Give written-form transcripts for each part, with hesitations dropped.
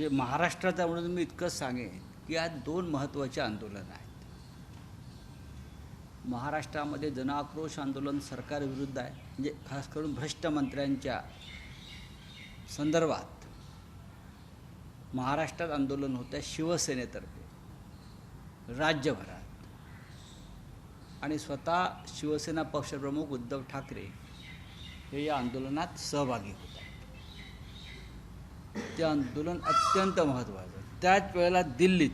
म्हणजे महाराष्ट्राचा म्हणून मी इतकंच सांगेन की आज दोन महत्त्वाचे आंदोलन आहेत. महाराष्ट्रामध्ये जनआक्रोश आंदोलन सरकारविरुद्ध आहे, म्हणजे खास करून भ्रष्ट मंत्र्यांच्या संदर्भात महाराष्ट्रात आंदोलन होतं आहे शिवसेनेतर्फे राज्यभरात, आणि स्वतः शिवसेना पक्षप्रमुख उद्धव ठाकरे हे या आंदोलनात सहभागी होत आहेत. ते आंदोलन अत्यंत महत्त्वाचं. त्याच वेळेला दिल्लीत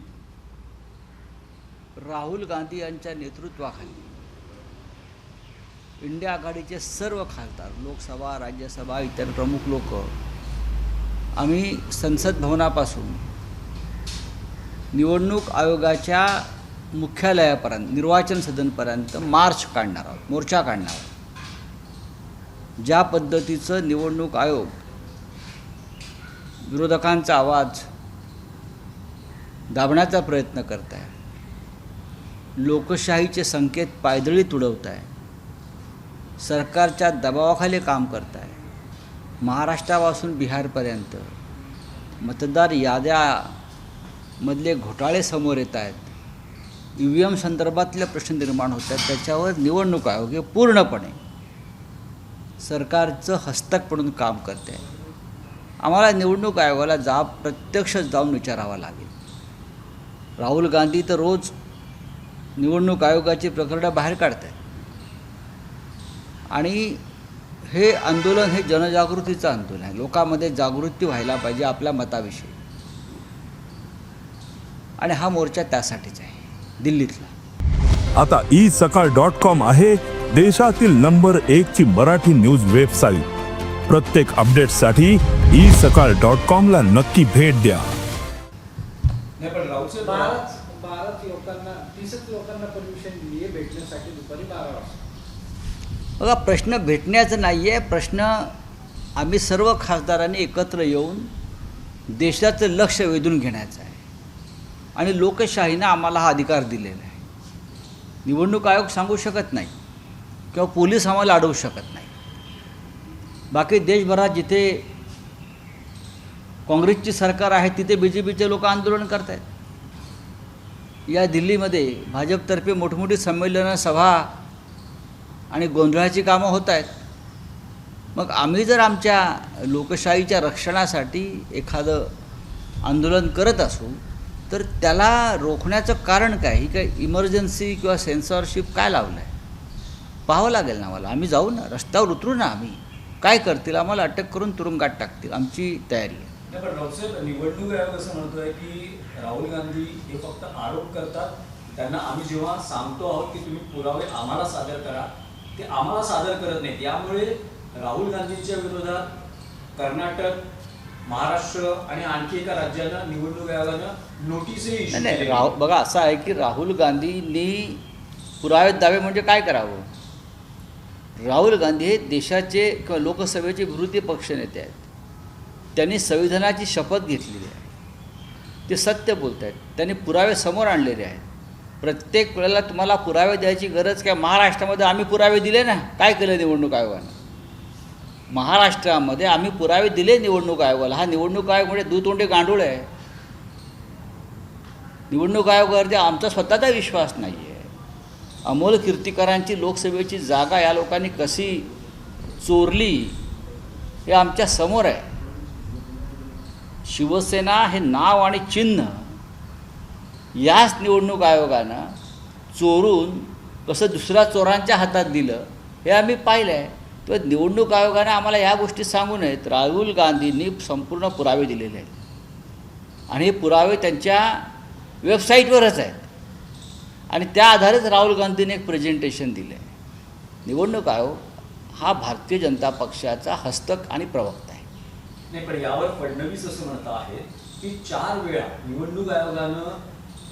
राहुल गांधी यांच्या नेतृत्वाखाली इंडिया आघाडीचे सर्व खासदार, लोकसभा, राज्यसभा, इतर प्रमुख लोक आम्ही संसद भवनापासून निवडणूक आयोगाच्या मुख्यालयापर्यंत, निर्वाचन सदनपर्यंत मार्च काढणार आहोत, मोर्चा काढणार आहोत. ज्या पद्धतीचं निवडणूक आयोग विरोधकांचा आवाज दाबण्याचा प्रयत्न करत आहे, लोकशाहीचे संकेत पायदळीत उडवत आहे, सरकारच्या दबावाखाली काम करत आहे, महाराष्ट्रापासून बिहारपर्यंत मतदार याद्यामधले घोटाळे समोर येत आहेत, EVM संदर्भातले प्रश्न निर्माण होत आहेत, त्याच्यावर निवडणूक आयोग हे पूर्णपणे सरकारचं हस्तक म्हणून काम करते आहे. आम्हाला निवडणूक आयोगाला प्रत्यक्ष जाऊन विचारावा लागेल. राहुल गांधी तर रोज निवडणूक आयोगाची प्रकरणं बाहेर काढत आहेत, आणि हे आंदोलन हे जनजागृतीचं आंदोलन आहे. लोकांमध्ये जागृती व्हायला पाहिजे आपल्या मताविषयी, आणि हा मोर्चा त्यासाठीच आहे दिल्लीतला. आता isakal.com आहे देशातील नंबर 1 ची मराठी न्यूज वेबसाईट. प्रत्येक अपडेटसाठी isakal.com ला नक्की भेट द्या. नाही पण राऊतचे 12 लोकांना 30 लोकांना परमिशन दिली आहे भेटण्यासाठी दुपारी 12 वाजता. बघा, प्रश्न भेटण्याचं नाही आहे, प्रश्न आम्ही सर्व खासदारांनी एकत्र येऊन देशाचं लक्ष वेधून घेण्याचं आहे, आणि लोकशाहीनं आम्हाला हा अधिकार दिलेला आहे. निवडणूक आयोग सांगू शकत नाही किंवा पोलीस आम्हाला अडवू शकत नाही. बाकी देशभरात जिथे काँग्रेसची सरकार आहे तिथे BJPचे लोक आंदोलन करत आहेत. या दिल्लीमध्ये भाजपतर्फे मोठमोठी संमेलनं, सभा आणि गोंधळाची कामं होत आहेत. मग आम्ही जर आमच्या लोकशाहीच्या रक्षणासाठी एखादं आंदोलन करत असू तर त्याला रोखण्याचं कारण काय? ही काय इमर्जन्सी किंवा सेन्सॉरशिप काय लावलं आहे पाहावं लागेल ना मला. आम्ही जाऊ ना, रस्त्यावर उतरू ना, आम्ही काय करतील, आम्हाला अटक करून तुरुंगात टाकतील, आमची तयारी आहे. पण राऊतसाहेब, निवडणूक आयोग असं म्हणतोय की राहुल गांधी हे फक्त आरोप करतात. त्यांना आम्ही जेव्हा सांगतो आहोत की तुम्ही पुरावे आम्हाला सादर करा, ते आम्हाला सादर करत नाहीत. यामुळे राहुल गांधींच्या विरोधात कर्नाटक, महाराष्ट्र आणि आणखी एका राज्याला निवडणूक आयोगानं नोटीसही इश्यू केली. बघा, असं आहे की राहुल गांधींनी पुरावे दावे म्हणजे काय करावं? राहुल गांधी हे देशाचे किंवा लोकसभेचे विरोधी पक्षनेते आहेत. त्यांनी संविधानाची शपथ घेतलेली आहे, ते सत्य बोलत आहेत, त्यांनी पुरावे समोर आणलेले आहेत. प्रत्येक वेळेला तुम्हाला पुरावे द्यायची गरज काय? महाराष्ट्रामध्ये आम्ही पुरावे दिले ना. काय केलं निवडणूक आयोगानं? महाराष्ट्रामध्ये आम्ही पुरावे दिले निवडणूक आयोगाला. हा निवडणूक आयोग म्हणजे दुतोंडे गांडूळ आहे. निवडणूक आयोगावरती आमचा स्वतःचा विश्वास नाही आहे. अमोल कीर्तिकरांची लोकसभेची जागा या लोकांनी कशी चोरली हे आमच्या समोर आहे. शिवसेना हे नाव आणि चिन्ह याच निवडणूक आयोगानं चोरून कसं दुसऱ्या चोरांच्या हातात दिलं हे आम्ही पाहिलं आहे. तर निवडणूक आयोगानं आम्हाला या गोष्टी सांगू नयेत. राहुल गांधींनी संपूर्ण पुरावे दिलेले आहेत, आणि हे पुरावे त्यांच्या वेबसाईटवरच आहेत, आणि त्या आधारेच राहुल गांधींनी एक प्रेझेंटेशन दिलं आहे. निवडणूक आयोग हा भारतीय जनता पक्षाचा हस्तक आणि प्रवक्ता आहे. नाही, पण यावर फडणवीस असं म्हणत आहेत की 4 वेळा निवडणूक आयोगानं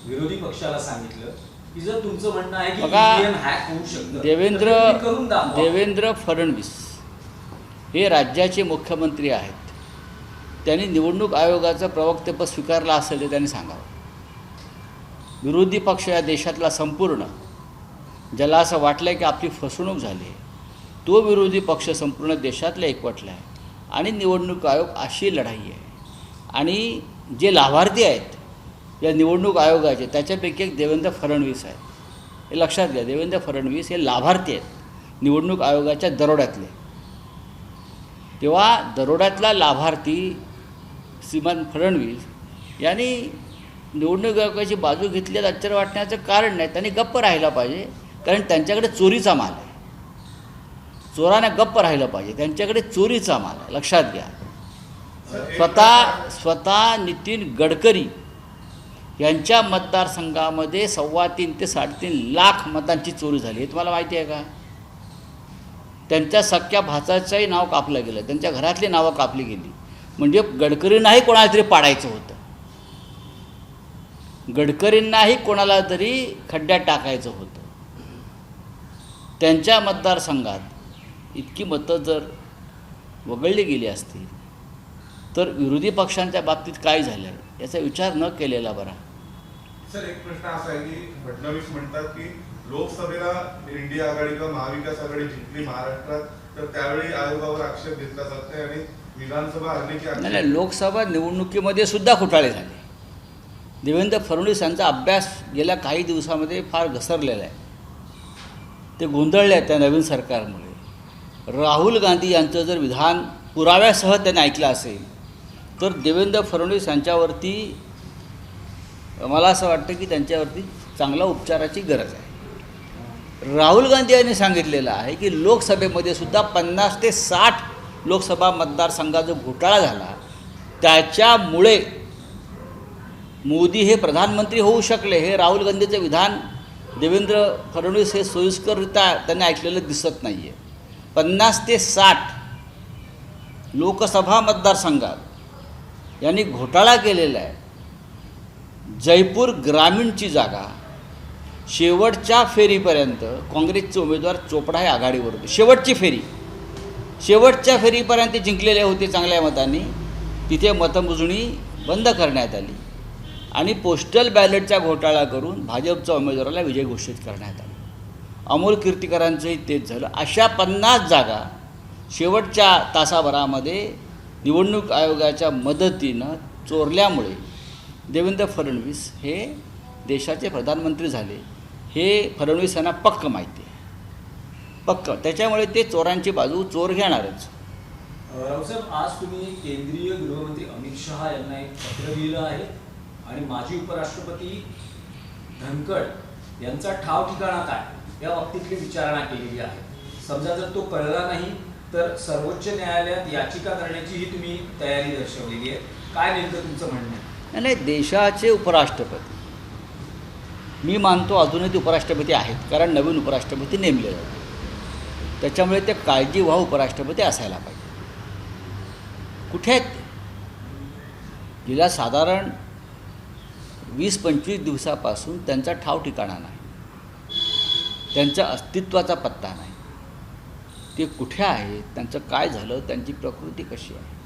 विरोधी पक्षाला सांगितलं की जर तुमचं म्हणणं आहे की EVM हॅक होऊ शकतं, देवेंद्र फडणवीस हे राज्याचे मुख्यमंत्री आहेत. त्यांनी निवडणूक आयोगाचं प्रवक्तेपद स्वीकारलं असेल तर त्यांनी सांगावं. विरोधी पक्ष या देशातला संपूर्ण, ज्याला असं वाटलं की आपली फसवणूक झाली आहे, तो विरोधी पक्ष संपूर्ण देशातला एकवटला आहे, आणि निवडणूक आयोग अशी लढाई आहे. आणि जे लाभार्थी आहेत या निवडणूक आयोगाचे त्याच्यापैकी एक देवेंद्र फडणवीस आहे. हे लक्षात घ्या, देवेंद्र फडणवीस हे लाभार्थी आहेत निवडणूक आयोगाच्या दरोड्यातले. तेव्हा दरोड्यातला लाभार्थी श्रीमान फडणवीस यांनी निवडणूक आयोगाची बाजू घेतली आश्चर्य वाटण्याचं कारण नाही. त्यांनी गप्प राहायला पाहिजे, कारण त्यांच्याकडे चोरीचा माल आहे. चोराने गप्प राहिलं पाहिजे, त्यांच्याकडे चोरीचा माल आहे, लक्षात घ्या. स्वतः नितीन गडकरी यांच्या मतदारसंघामध्ये 3.25 ते 3.5 लाख मतांची चोरी झाली. हे तुम्हाला माहिती आहे का? त्यांच्या सख्या भाचाचंही नाव कापलं गेलं, त्यांच्या घरातली नावं कापली गेली. म्हणजे गडकरींनाही कोणाला तरी पाडायचं होतं, गडकरींनाही कोणाला तरी खड्ड्यात टाकायचं होतं. त्यांच्या मतदारसंघात इतकी मतं जर वगळली गेली असतील तर विरोधी पक्षांच्या बाबतीत काय झालं याचा विचार न केलेला बरा. सर, एक प्रश्न असा आहे की फडणवीस म्हणतात की लोकसभेला इंडिया आघाडी किंवा महाविकास आघाडी जिंकली महाराष्ट्रात तर त्यावेळी आयोगावर आक्षेप घेतला जात नाही आणि विधानसभा हरण्याची नाही, लोकसभा निवडणुकीमध्ये सुद्धा घोटाळे झाले. देवेंद्र फडणवीस यांचा अभ्यास गेल्या काही दिवसामध्ये फार घसरलेला आहे. ते गोंधळले आहेत त्या नवीन सरकारमुळे. राहुल गांधी यांचं जर विधान पुराव्यासह त्यांनी ऐकलं असेल तर देवेंद्र फडणवीस यांच्यावरती मला असं वाटतं की त्यांच्यावरती चांगला उपचाराची गरज आहे. राहुल गांधी यांनी सांगितलेलं आहे की लोकसभेमध्ये सुद्धा 50 ते 60 लोकसभा मतदारसंघात जो घोटाळा झाला त्याच्यामुळे मोदी हे प्रधानमंत्री होऊ शकले. हे राहुल गांधीचं विधान देवेंद्र फडणवीस हे सोयीस्कररित्या त्यांनी ऐकलेलं दिसत नाही आहे. 50 ते 60 लोकसभा मतदारसंघात यांनी घोटाळा केलेला आहे. जयपूर ग्रामीणची जागा शेवटच्या फेरीपर्यंत काँग्रेसचे उमेदवार चोपडा हे आघाडीवर होते. शेवटच्या फेरीपर्यंत जिंकलेले होते चांगल्या मतांनी. तिथे मतमोजणी बंद करण्यात आली आणि पोस्टल बॅलेटचा घोटाळा करून भाजपच्या उमेदवाराला विजय घोषित करण्यात आला. अमोल कीर्तिकरांचंही तेच झालं. अशा 50 जागा शेवटच्या तासाभरामध्ये निवडणूक आयोगाच्या मदतीनं चोरल्यामुळे देवेंद्र फडणवीस हे देशाचे प्रधानमंत्री झाले हे फडणवीस यांना पक्क माहिती आहे, पक्क. त्याच्यामुळे ते चोरांची बाजू चोर घेणारच. रावसाहेब, आज तुम्ही केंद्रीय गृहमंत्री अमित शहा यांना एक पत्र लिहिलं आहे आणि माजी उपराष्ट्रपती धनखड यांचा ठाव ठिकाणा काय या बाबतीतली विचारणा केलेली आहे. समजा जर तो कळला नाही तर सर्वोच्च न्यायालयात याचिका करण्याचीही तुम्ही तयारी दर्शवलेली आहे. काय नेमकं तुमचं म्हणणं आहे? नाही, देशाचे उपराष्ट्रपती मी मानतो अजूनही ते उपराष्ट्रपती आहेत, कारण नवीन उपराष्ट्रपती नेमले जातात. त्याच्यामुळे ते काळजीवाहू उपराष्ट्रपती असायला पाहिजे. कुठे आहेत ते? गेल्या साधारण 20-25 दिवसापासून त्यांचा ठाव ठिकाणा नाही, त्यांच्या अस्तित्वाचा पत्ता नाही. ते कुठे आहेत, त्यांचं काय झालं, त्यांची प्रकृती कशी आहे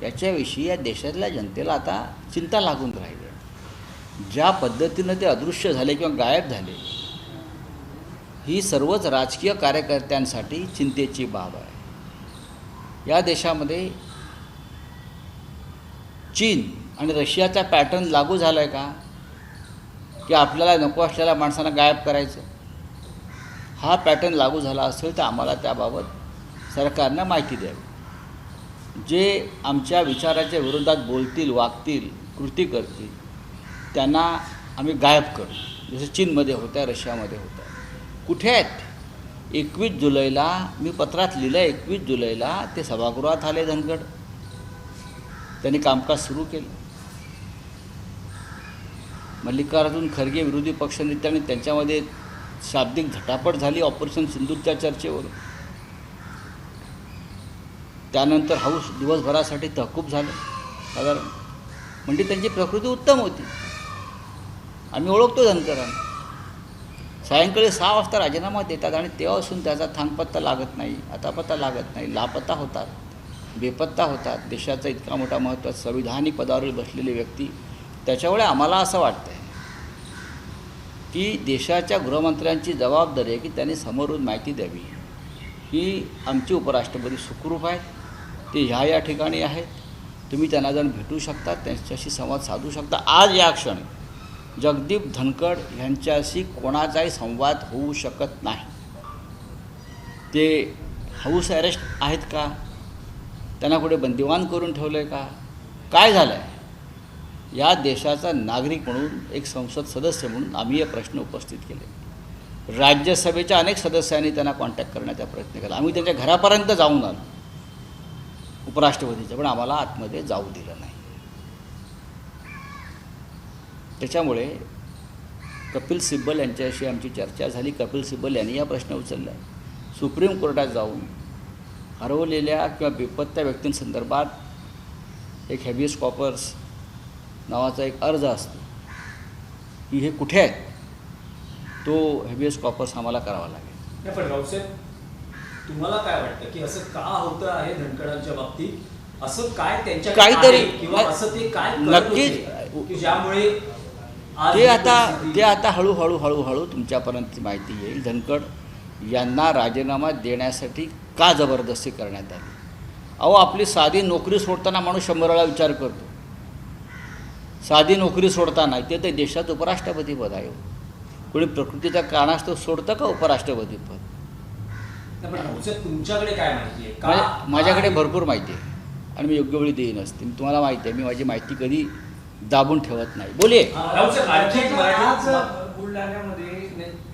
याच्याविषयी या देशातल्या जनतेला आता चिंता लागून राहिली आहे. ज्या पद्धतीनं ते अदृश्य झाले किंवा गायब झाले ही सर्वच राजकीय कार्यकर्त्यांसाठी चिंतेची बाब आहे. या देशामध्ये चीन आणि रशियाचा पॅटर्न लागू झाला आहे का की आपल्याला नको असलेल्या माणसांना गायब करायचं? हा पॅटर्न लागू झाला असेल तर आम्हाला त्याबाबत सरकारनं माहिती द्यावी. जे आमच्या विचाराच्या विरोधात बोलतील, वागतील, कृती करतील त्यांना आम्ही गायब करू, जसं चीनमध्ये होतं आहे, रशियामध्ये होतं आहे. कुठे आहेत? 21 जुलैला मी पत्रात लिहिलं आहे, 21 जुलैला ते सभागृहात आले धनखड, त्यांनी कामकाज सुरू केलं. मल्लिकार्जुन खरगे विरोधी पक्षनेत्यांनी त्यांच्यामध्ये शाब्दिक झटापट झाली ऑपरेशन सिंदूरच्या चर्चेवरून. त्यानंतर हाऊस दिवसभरासाठी तहकूब झालं साधारण. म्हणजे त्यांची प्रकृती उत्तम होती, आम्ही ओळखतो धनकरांना. सायंकाळी 6 वाजता राजीनामा देतात आणि तेव्हापासून त्याचा थांगपत्ता लागत नाही, अतापत्ता लागत नाही, लापत्ता होतात, बेपत्ता होतात. देशाचा इतका मोठा महत्त्वाचा संविधानिक पदावर बसलेली व्यक्ती. त्याच्यामुळे आम्हाला असं वाटतं आहे की देशाच्या गृहमंत्र्यांची जबाबदारी आहे की त्यांनी समोरून माहिती द्यावी की आमचे उपराष्ट्रपती सुखरूप आहेत, ते ह्या ठिकाणी आहेत, तुम्ही त्यांना जाऊन भेटू शकता, त्यांच्याशी संवाद साधू शकता. आज या क्षणी जगदीप धनखड यांच्याशी कोणाचाही संवाद होऊ शकत नाही. ते हाऊस अरेस्ट आहेत का, त्यांना कुठे बंदिवान करून ठेवलं आहे का, काय झालं आहे? या देशाचा नागरिक म्हणून, एक संसद सदस्य म्हणून आम्ही हे प्रश्न उपस्थित केले. राज्यसभेच्या अनेक सदस्यांनी त्यांना कॉन्टॅक्ट करण्याचा प्रयत्न केला. आम्ही त्यांच्या घरापर्यंत जाऊन आलो उपराष्ट्रपतीच्या, पण आम्हाला आतमध्ये जाऊ दिलं नाही. त्याच्यामुळे कपिल सिब्बल यांच्याशी आमची चर्चा झाली. कपिल सिब्बल यांनी हा प्रश्न उचलला. सुप्रीम कोर्टात जाऊन हरवलेल्या किंवा बेपत्ता व्यक्तींसंदर्भात एक हॅबियस कॉर्पस नावाचा एक अर्ज असतो की हे कुठे आहेत, तो हॅबियस कॉर्पस आम्हाला करावा लागेल. नाही, पण रावसाहेब, तुम्हाला काय वाटतं की असं का होतं आहे धनखडांच्या बाबतीत? असं काय त्यांच्या काहीतरी किंवा असं ते काय करत नक्कीच होते की ज्यामुळे आज ते ही आता परिस्थिती- ते आता हळूहळू तुमच्यापर्यंत माहिती येईल. धनखड यांना राजीनामा देण्यासाठी का जबरदस्ती करण्यात आली? अहो, आपली साधी नोकरी सोडताना माणूस 100 वेळा विचार करतो. साधी नोकरी सोडताना ते तर देशात उपराष्ट्रपतीपद आहे. कोणी प्रकृतीच्या कारणास्तव सोडतं का उपराष्ट्रपतीपद? नाही, पण रावसाहेब, तुमच्याकडे काय माहिती आहे माझ्याकडे भरपूर माहिती आहे आणि मी योग्य वेळी देईनच. तुम्हाला माहिती आहे, मी माझी माहिती कधी दाबून ठेवत नाही. बोलिये. रावसाहेब, आणखी एक आज मराठी बुलढाण्यामध्ये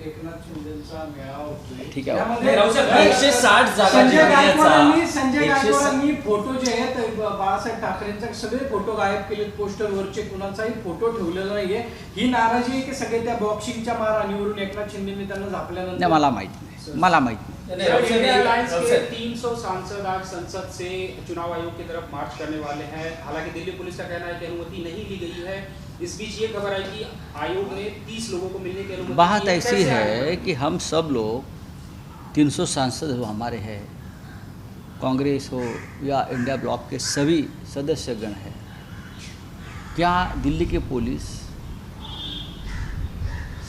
एकनाथ शिंदेचा मेळावा होतोय. ठीक आहे. त्यामध्ये नाही, रावसाहेब, 160 जागा संजय गायकवाडांनी जिंकण्याचा फोटो जे आहेत बाळासाहेब ठाकरेंचे सगळे फोटो गायब केलेत. पोस्टरवरचे कुणाचाही फोटो ठेवलेला नाहीये. ही नाराजी आहे की सगळे त्या बॉक्सिंगच्या मारहाणीवरून एकनाथ शिंदेने त्यांना झापल्यानंतर? नाही, मला माहिती नाही, मला माहिती नाही. इंडिया अलायंस के रावसाहेब, 300 सांसद आज संसद से चुनाव आयोग की तरफ मार्च करने वाले हैं. हालांकि दिल्ली पुलिस का कहना है कि अनुमति नहीं ली गई है. इस बीच ये खबर आई कि आयोग ने 30 लोगों को मिलने की अनुमति बात दी है. ऐसी कैसे है आया? कि हम सब लोग 300 सांसद हो हमारे हैं, कांग्रेस हो या इंडिया ब्लॉक के सभी सदस्यगण हैं. क्या दिल्ली की पुलिस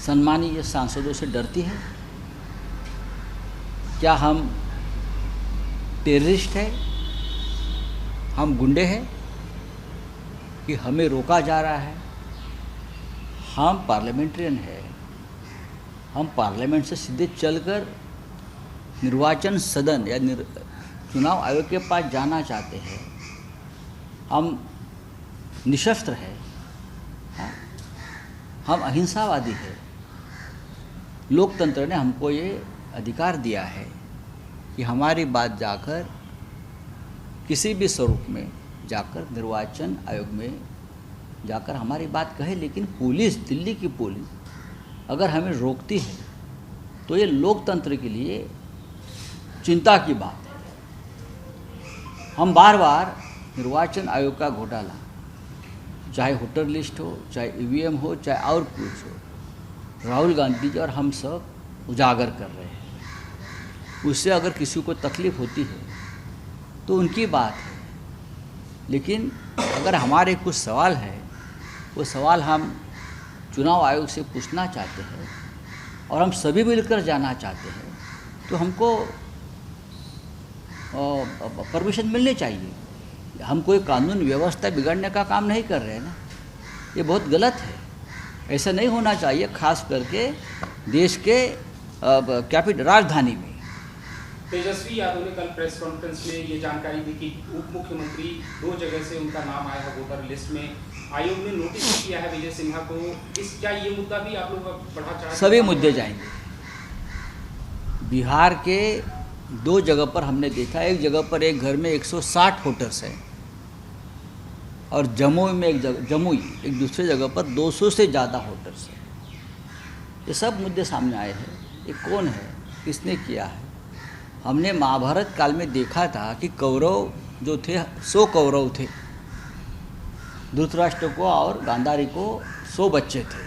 सम्मानीय सांसदों से डरती है? क्या हम टेररिस्ट हैं, हम गुंडे हैं कि हमें रोका जा रहा है? हम पार्लियामेंट्रियन हैं, हम पार्लियामेंट से सीधे चलकर निर्वाचन सदन या चुनाव आयोग के पास जाना चाहते हैं. हम निशस्त्र हैं, हाँ? हम अहिंसावादी हैं. लोकतंत्र ने हमको ये अधिकार दिया है कि हमारी बात जाकर किसी भी स्वरूप में जाकर निर्वाचन आयोग में जाकर हमारी बात कहे. लेकिन पुलिस, दिल्ली की पुलिस अगर हमें रोकती है तो ये लोकतंत्र के लिए चिंता की बात है. हम बार बार निर्वाचन आयोग का घोटाला, चाहे वोटर लिस्ट हो, चाहे ईवीएम हो, चाहे और कुछ हो, राहुल गांधी जी और हम सब उजागर कर रहे हैं. उससे अगर किसी को तकलीफ़ होती है तो उनकी बात है. लेकिन अगर हमारे कुछ सवाल है, वो सवाल हम चुनाव आयोग से पूछना चाहते हैं और हम सभी मिलकर जाना चाहते हैं, तो हमको परमिशन मिलनी चाहिए. हम कोई कानून व्यवस्था बिगाड़ने का काम नहीं कर रहे हैं ना. ये बहुत गलत है. ऐसा नहीं होना चाहिए, खास करके देश के कैपिटल राजधानी में. तेजस्वी यादव ने कल प्रेस कॉन्फ्रेंस में ये जानकारी दी कि उप मुख्यमंत्री 2 जगह से उनका नाम आया है वोटर लिस्ट में. आयोग ने नोटिस किया है विजय सिन्हा को. क्या ये मुद्दा भी आप लोग बढ़ा चाहते हैं? सभी मुद्दे जाएंगे. बिहार के 2 जगह पर हमने देखा, एक जगह पर एक घर में 160 वोटर्स हैं और जमुई में एक दूसरे जगह पर 200 से ज़्यादा वोटर्स हैं. ये सब मुद्दे सामने आए हैं. ये कौन है, किसने किया है? हमने महाभारत काल में देखा था कि कौरव जो थे 100 कौरव थे, धृतराष्ट्र को और गांधारी को 100 बच्चे थे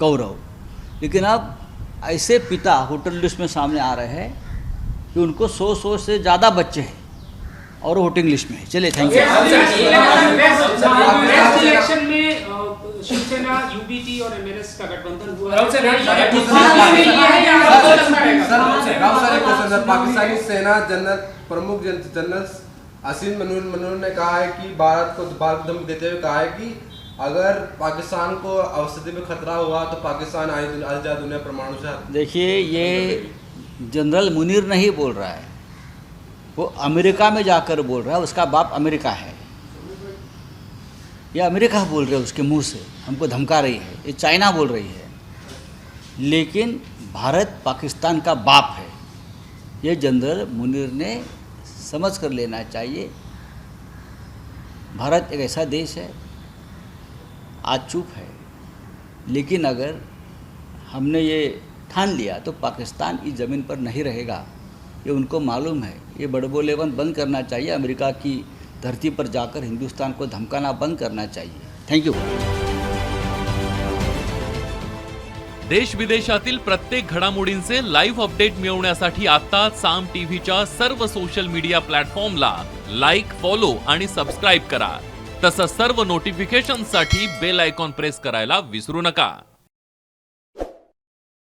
कौरव. लेकिन अब ऐसे पिता वोटर लिस्ट में सामने आ रहे हैं कि उनको 100 से ज़्यादा बच्चे हैं और वोटिंग लिस्ट में है. चलिए, थैंक यू. नेक्स्ट इलेक्शन में शिवसेना, यूबीटी और एमएनएस का गठबंधन हुआ है. राव सर, एक क्वेश्चन सर. पाकिस्तानी सेना जनरल प्रमुख जनरल आसिम मनूर ने कहा है कि भारत को धमकी देते हुए कहा है कि अगर पाकिस्तान को अवस्थिति में खतरा हुआ तो पाकिस्तान आज़ाद दुनिया परमाणु से देखिए, ये जनरल मुनीर नहीं बोल रहा है, वो अमेरिका में जाकर बोल रहा है, उसका बाप अमेरिका है। ये अमेरिका बोल रहे हैं उसके मुंह से, हमको धमका रही है, ये चाइना बोल रही है। लेकिन भारत पाकिस्तान का बाप है, ये जनरल मुनीर ने समझ कर लेना चाहिए। भारत एक ऐसा देश है, आज चुप है, लेकिन अगर हमने ये ठान लिया तो पाकिस्तान इस ज़मीन पर नहीं रहेगा, ये उनको मालूम है। ये बड़बोलेपन बंद करना चाहिए, अमेरिका की धरती पर जाकर हिंदुस्तान को धमकाना बंद करना चाहिए। Thank you. देश विदेशातील प्रत्येक घडामोडींचे लाईव्ह अपडेट मिळवण्यासाठी आता साम टीव्हीच्या सर्व सोशल मीडिया प्लॅटफॉर्मला लाईक, फॉलो आणि सबस्क्राईब करा। तसंच सर्व नोटिफिकेशनसाठी बेल आयकॉन प्रेस करायला विसरू नका।